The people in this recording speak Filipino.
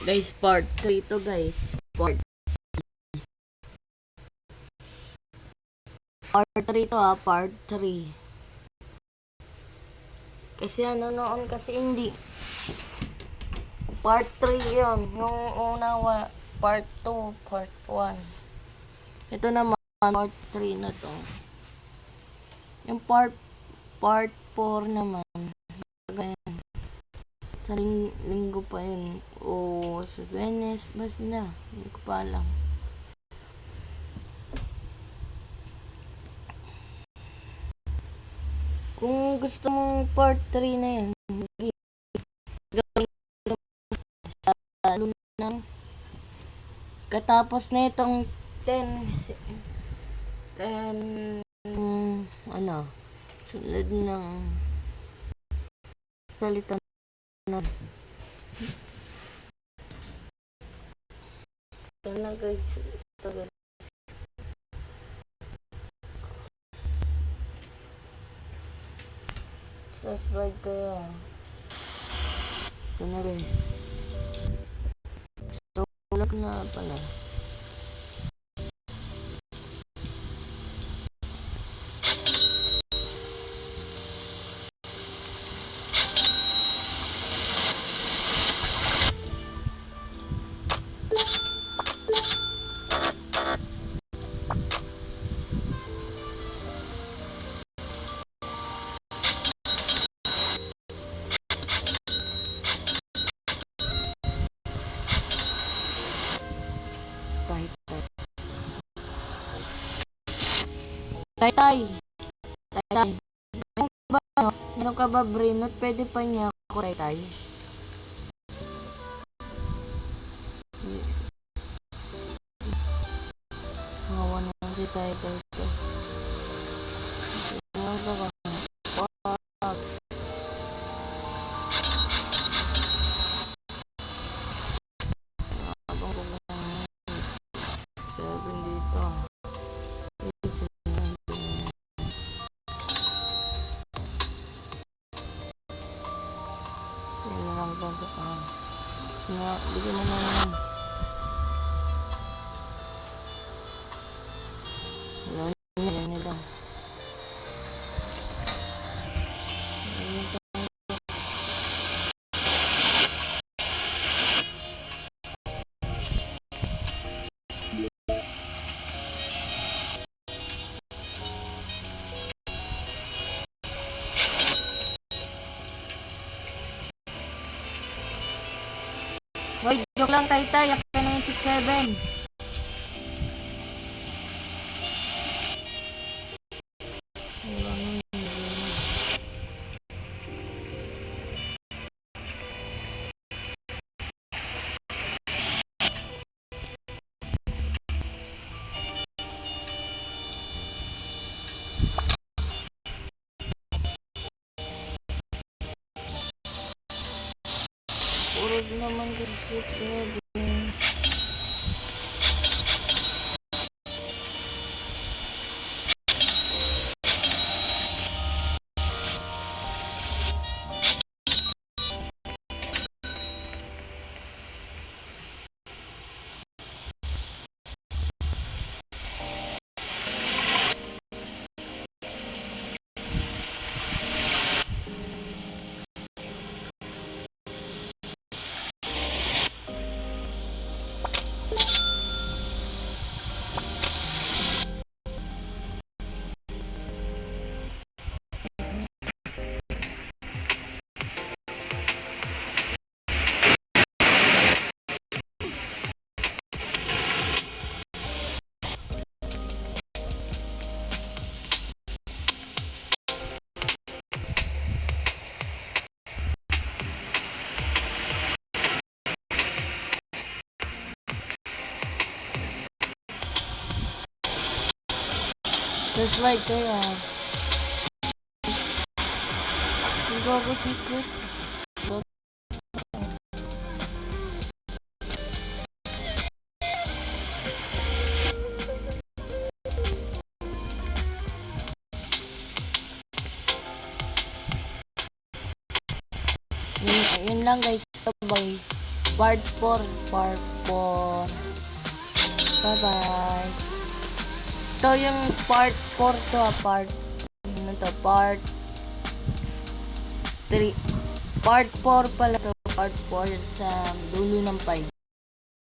Guys, part 3 to guys. Part 3 to part 3. Kasi ano noon kasi hindi. Part 3 yun. Yung una part 2, part 1. Ito naman, part 3 na to. Yung part 4 naman. Ganyan. Sa linggo pa yun. O sa Wednesday, basta. Hindi ko pa alam. Kung gusto mong part 3 na yan, gawin sa lunang katapos na itong 10 ano, sunod ng salita na. Yan lang guys. Ito guys. Subscribe kayo. Ito na guys. So, ulag na pala. Tay. Meron ka ba Brinot? Pwede pa niya ako, tay. Hawa naman si tay. Bigyan mo naman. Yan nila. Hoy, joke lang tay. Yak ka na yung 6-7. Puro naman ko 6-7. Subscribe kayo. Gago secret. Yun lang guys. Bye. Part 4. Part 4. Bye-bye. Ito yung part 4 to, part, ano to, part 3. Part 4 pala to, part 4 sa dulo ng 5.